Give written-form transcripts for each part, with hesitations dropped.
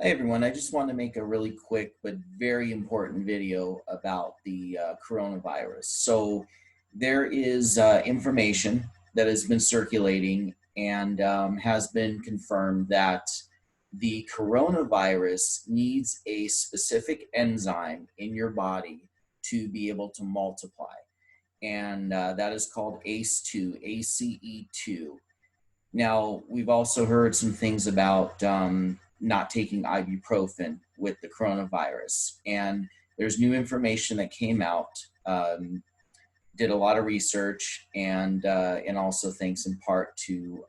Hi everyone, I just want to make a really quick but very important video about the coronavirus. So there is information that has been circulating and has been confirmed that the coronavirus needs a specific enzyme in your body to be able to multiply. And that is called ACE2, ACE2. Now, we've also heard some things about not taking ibuprofen with the coronavirus. And there's new information that came out, did a lot of research, and also thanks in part to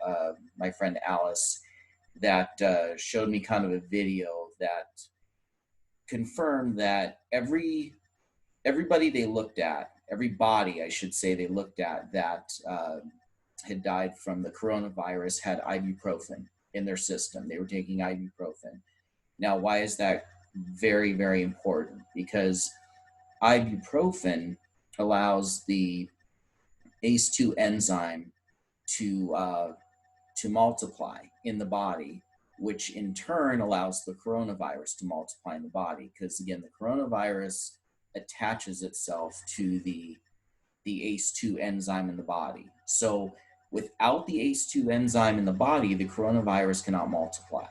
my friend Alice that showed me kind of a video that confirmed that everybody they looked at, every body, I should say, they looked at that had died from the coronavirus had ibuprofen in their system. They were taking ibuprofen. Now, why is that very, very important? Because ibuprofen allows the ACE2 enzyme to multiply in the body, which in turn allows the coronavirus to multiply in the body. Because again, the coronavirus attaches itself to the ACE2 enzyme in the body. So without the ACE2 enzyme in the body, the coronavirus cannot multiply.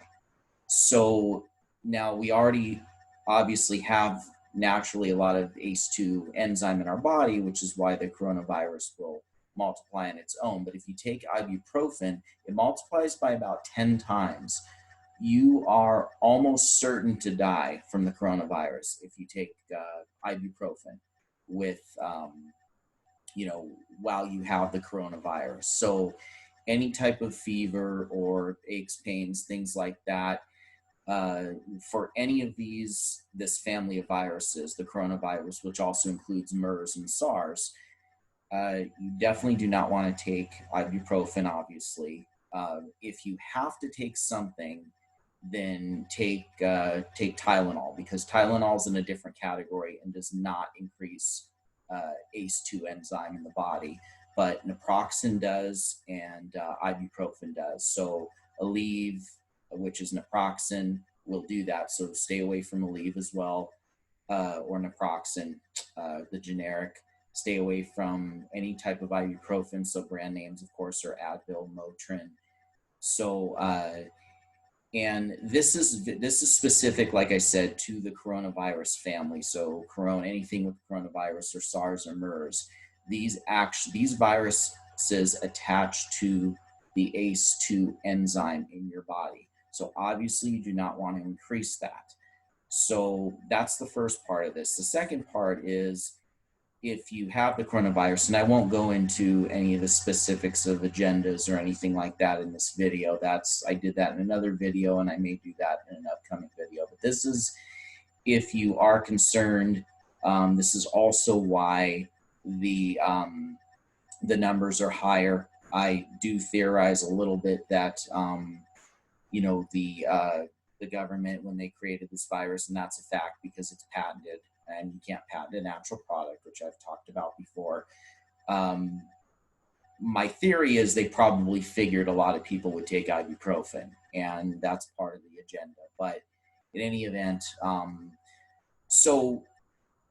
So now we already obviously have naturally a lot of ACE2 enzyme in our body, which is why the coronavirus will multiply on its own. But if you take ibuprofen, it multiplies by about 10 times. You are almost certain to die from the coronavirus if you take ibuprofen with while you have the coronavirus. So any type of fever or aches, pains, things like that, for any of this family of viruses, the coronavirus, which also includes MERS and SARS, you definitely do not want to take ibuprofen, obviously. If you have to take something, then take Tylenol, because Tylenol is in a different category and does not increase ACE2 enzyme in the body, but naproxen does and ibuprofen does. So Aleve, which is naproxen, will do that. So stay away from Aleve as well, or naproxen, the generic. Stay away from any type of ibuprofen. So brand names, of course, are Advil, Motrin. So and this is specific, like I said, to the coronavirus family. So anything with coronavirus or SARS or MERS, these viruses attach to the ACE2 enzyme in your body. So obviously you do not want to increase that. So that's the first part of this. The second part is, if you have the coronavirus, and I won't go into any of the specifics of agendas or anything like that in this video. I did that in another video, and I may do that in an upcoming video. But this is, if you are concerned, this is also why the numbers are higher. I do theorize a little bit that the government, when they created this virus, and that's a fact because it's patented, and you can't patent a natural product, which I've talked about before. My theory is they probably figured a lot of people would take ibuprofen, and that's part of the agenda. But in any event, so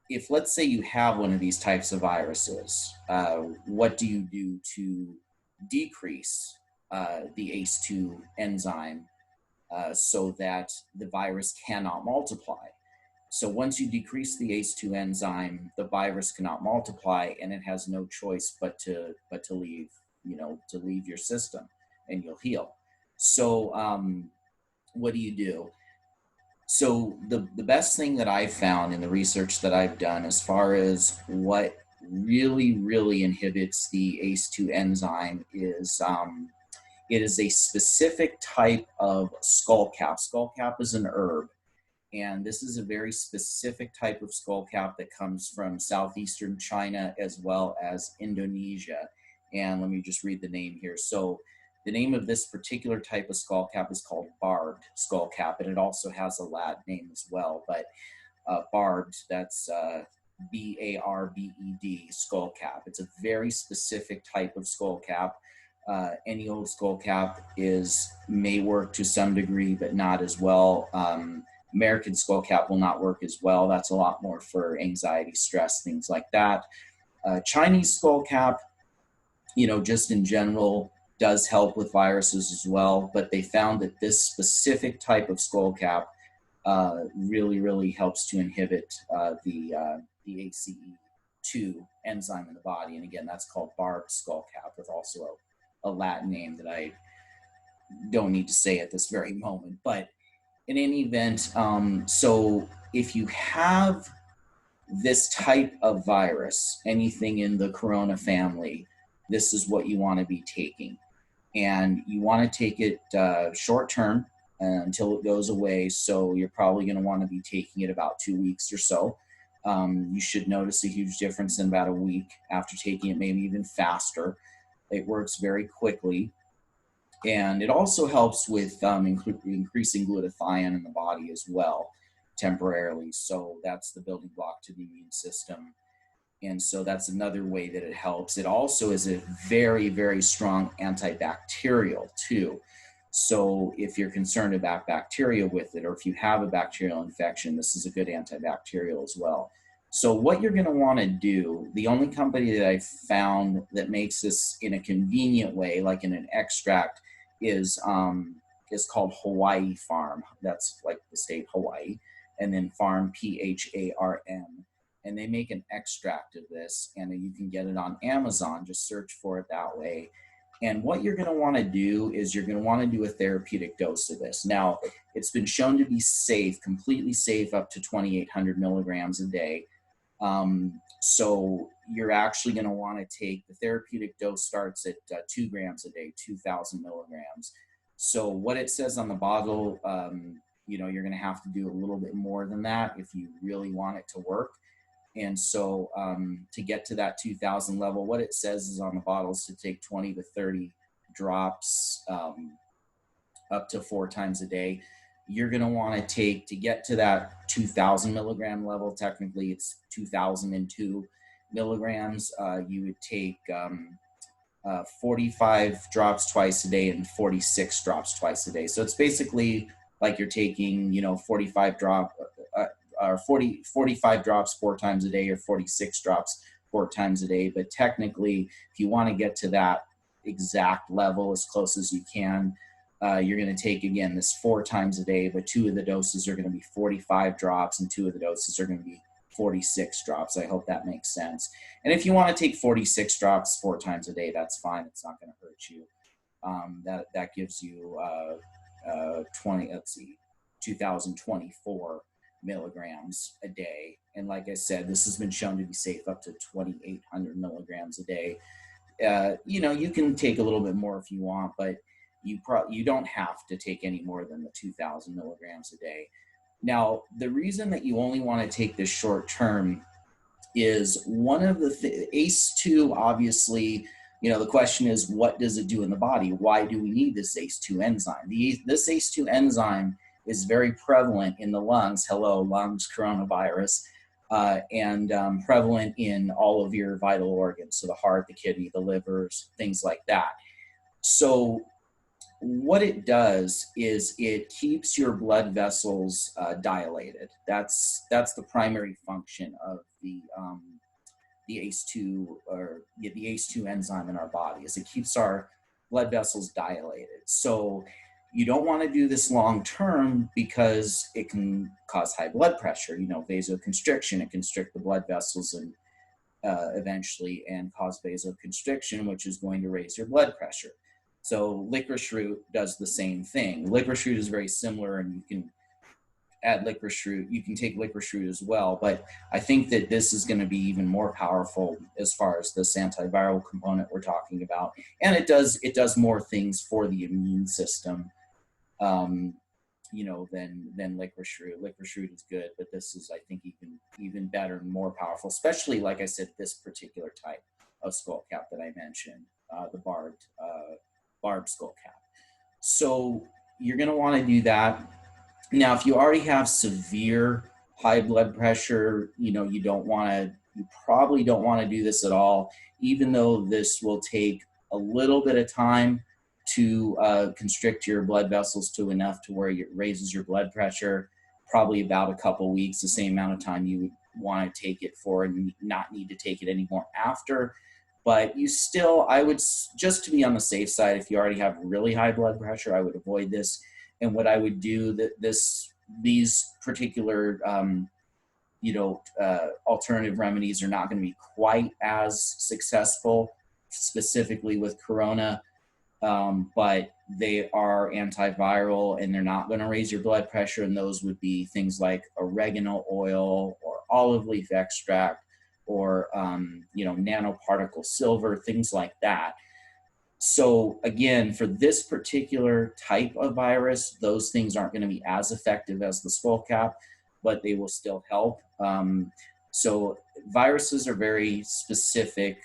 if, let's say, you have one of these types of viruses, what do you do to decrease the ACE2 enzyme so that the virus cannot multiply? So once you decrease the ACE2 enzyme, the virus cannot multiply, and it has no choice but to leave, to leave your system, and you'll heal. So what do you do? So the best thing that I've found in the research that I've done, as far as what really, really inhibits the ACE2 enzyme, is it is a specific type of skullcap. Skullcap is an herb. And this is a very specific type of skullcap that comes from southeastern China as well as Indonesia. And let me just read the name here. So the name of this particular type of skullcap is called barbed skullcap, and it also has a Latin name as well. But barbed, that's B-A-R-B-E-D, skullcap. It's a very specific type of skullcap. Any old Skullcap may work to some degree, but not as well. American Skullcap will not work as well. That's a lot more for anxiety, stress, things like that. Chinese Skullcap, just in general, does help with viruses as well, but they found that this specific type of Skullcap really, really helps to inhibit the ACE2 enzyme in the body. And again, that's called barbed Skullcap, with also a Latin name that I don't need to say at this very moment. But in any event, so if you have this type of virus, anything in the corona family, this is what you want to be taking. And you want to take it short term until it goes away. So you're probably going to want to be taking it about 2 weeks or so. You should notice a huge difference in about a week after taking it, maybe even faster. It works very quickly. And it also helps with increasing glutathione in the body as well, temporarily. So that's the building block to the immune system. And so that's another way that it helps. It also is a very, very strong antibacterial too. So if you're concerned about bacteria with it, or if you have a bacterial infection, this is a good antibacterial as well. So what you're going to want to do, the only company that I've found that makes this in a convenient way, like in an extract, is called Hawaii Farm. That's like the state Hawaii. And then Farm, PHARM. And they make an extract of this, and you can get it on Amazon. Just search for it that way. And what you're going to want to do is you're going to want to do a therapeutic dose of this. Now, it's been shown to be safe, completely safe, up to 2,800 milligrams a day. So you're actually going to want to take, the therapeutic dose starts at 2 grams a day, 2,000 milligrams. So what it says on the bottle, you're going to have to do a little bit more than that if you really want it to work. And so to get to that 2,000 level, what it says is on the bottles to take 20 to 30 drops up to 4 times a day. You're going to want to take, to get to that 2,000 milligram level, technically it's 2,002 milligrams, you would take 45 drops twice a day and 46 drops twice a day. So it's basically like you're taking, 45 drops 4 times a day, or 46 drops 4 times a day. But technically, if you want to get to that exact level as close as you can, you're going to take, again, this 4 times a day, but 2 of the doses are going to be 45 drops and 2 of the doses are going to be 46 drops. I hope that makes sense. And if you want to take 46 drops 4 times a day, that's fine. It's not going to hurt you. That gives you 2,024 milligrams a day. And like I said, this has been shown to be safe up to 2,800 milligrams a day. You can take a little bit more if you want, but you don't have to take any more than the 2,000 milligrams a day. Now, the reason that you only want to take this short term is one of the ACE2, obviously, the question is, what does it do in the body? Why do we need this ACE2 enzyme? This ACE2 enzyme is very prevalent in the lungs. Hello, lungs, coronavirus, and prevalent in all of your vital organs. So the heart, the kidney, the livers, things like that. So what it does is it keeps your blood vessels dilated. That's the primary function of the ACE2, or the ACE2 enzyme in our body, is it keeps our blood vessels dilated. So you don't want to do this long term because it can cause high blood pressure, vasoconstriction. It can constrict the blood vessels and eventually and cause vasoconstriction, which is going to raise your blood pressure. So licorice root does the same thing. Licorice root is very similar, and you can add licorice root. You can take licorice root as well, but I think that this is going to be even more powerful as far as this antiviral component we're talking about. And it does more things for the immune system, than licorice root. Licorice root is good, but this is, I think, even better and more powerful, especially, like I said, this particular type of skullcap that I mentioned, the barbed skullcap. So you're going to want to do that. Now, if you already have severe high blood pressure, you probably don't want to do this at all, even though this will take a little bit of time to constrict your blood vessels to enough to where it raises your blood pressure, probably about a couple weeks, the same amount of time you would want to take it for, and not need to take it anymore after. But you still, I would, just to be on the safe side, if you already have really high blood pressure, I would avoid this. And what I would do, these particular alternative remedies are not going to be quite as successful, specifically with corona, but they are antiviral and they're not going to raise your blood pressure. And those would be things like oregano oil or olive leaf extract or nanoparticle silver, things like that. So again, for this particular type of virus, those things aren't going to be as effective as the Skullcap, but they will still help. So viruses are very specific.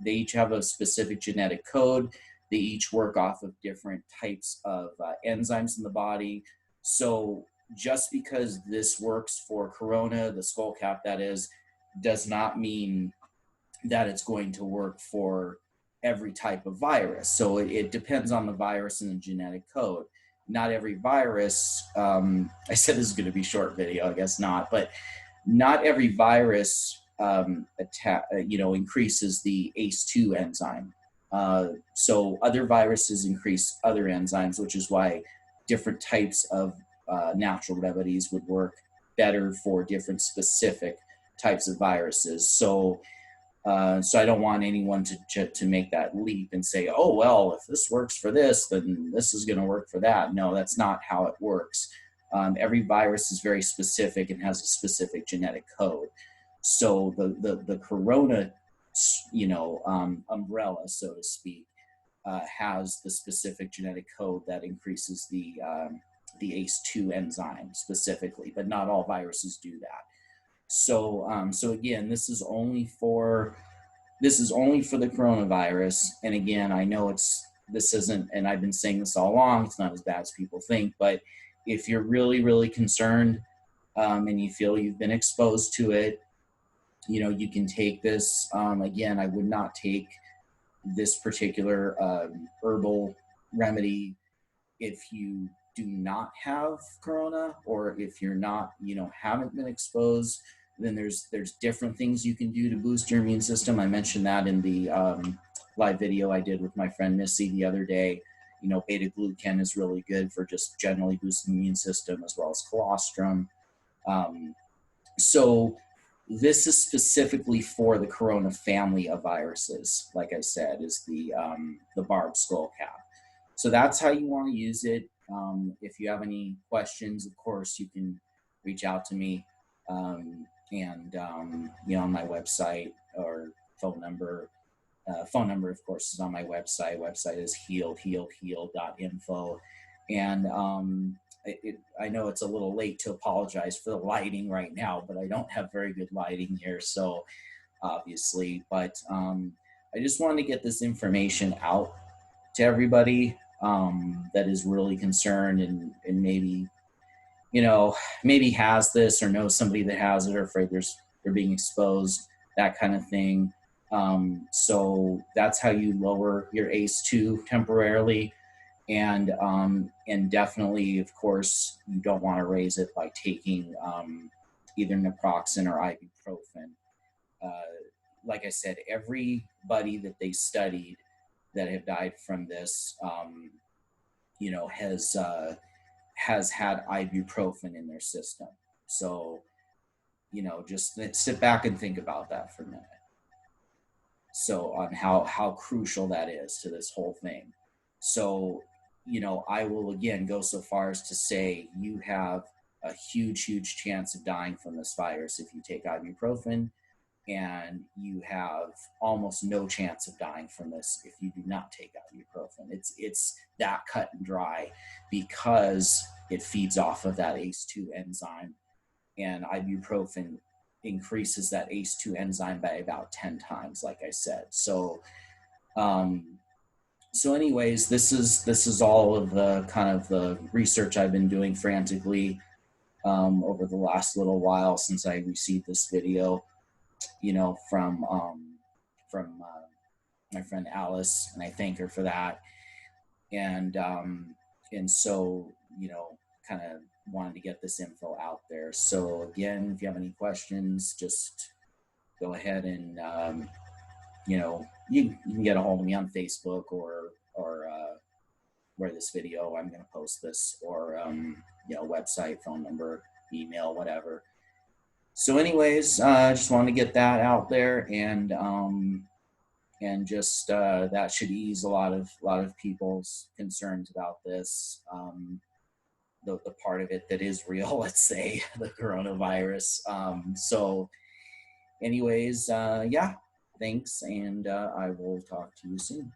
They each have a specific genetic code. They each work off of different types of enzymes in the body. So just because this works for corona, the Skullcap that is, does not mean that it's going to work for every type of virus. So it depends on the virus and the genetic code. Not every virus, I said this is going to be a short video, I guess not, but not every virus increases the ACE2 enzyme. So other viruses increase other enzymes, which is why different types of natural remedies would work better for different specific types of viruses. So I don't want anyone to make that leap and say, oh, well, if this works for this, then this is going to work for that. No, that's not how it works. Every virus is very specific and has a specific genetic code. So the corona, umbrella, so to speak, has the specific genetic code that increases the ACE2 enzyme specifically, but not all viruses do that. So again, this is only for the coronavirus. And again, I know this isn't, and I've been saying this all along, it's not as bad as people think, but if you're really, really concerned and you feel you've been exposed to it, you can take this. Again, I would not take this particular herbal remedy if you do not have corona, or if you're not, haven't been exposed. Then there's different things you can do to boost your immune system. I mentioned that in the live video I did with my friend Missy the other day. Beta glucan is really good for just generally boosting the immune system, as well as colostrum. So this is specifically for the corona family of viruses. Like I said, is the barbed Skullcap. So that's how you want to use it. If you have any questions, of course, you can reach out to me. On my website or phone number. Phone number, of course, is on my website. Website is heal.info. And I know it's a little late to apologize for the lighting right now, but I don't have very good lighting here, so obviously. But I just wanted to get this information out to everybody that is really concerned and maybe maybe has this or knows somebody that has it, or afraid they're being exposed, that kind of thing. So that's how you lower your ACE2 temporarily. And definitely, of course, you don't want to raise it by taking either naproxen or ibuprofen. Like I said, everybody that they studied that have died from this, has had ibuprofen in their system. So, just sit back and think about that for a minute. So on how crucial that is to this whole thing. So, I will again go so far as to say you have a huge, huge chance of dying from this virus if you take ibuprofen, and you have almost no chance of dying from this if you do not take ibuprofen. It's that cut and dry, because it feeds off of that ACE2 enzyme, and ibuprofen increases that ACE2 enzyme by about 10 times, like I said. So anyways, this is all of the kind of the research I've been doing frantically over the last little while since I received this video, from my friend Alice, and I thank her for that. And and so, you know, kind of wanted to get this info out there. So again, if you have any questions, just go ahead and you know, you can get a hold of me on Facebook or where this video I'm going to post this, or you know, website, phone number, email, whatever. So anyways, I just wanted to get that out there, and just that should ease a lot of people's concerns about this. The part of it that is real, let's say, the coronavirus. So anyways, yeah, thanks, and I will talk to you soon.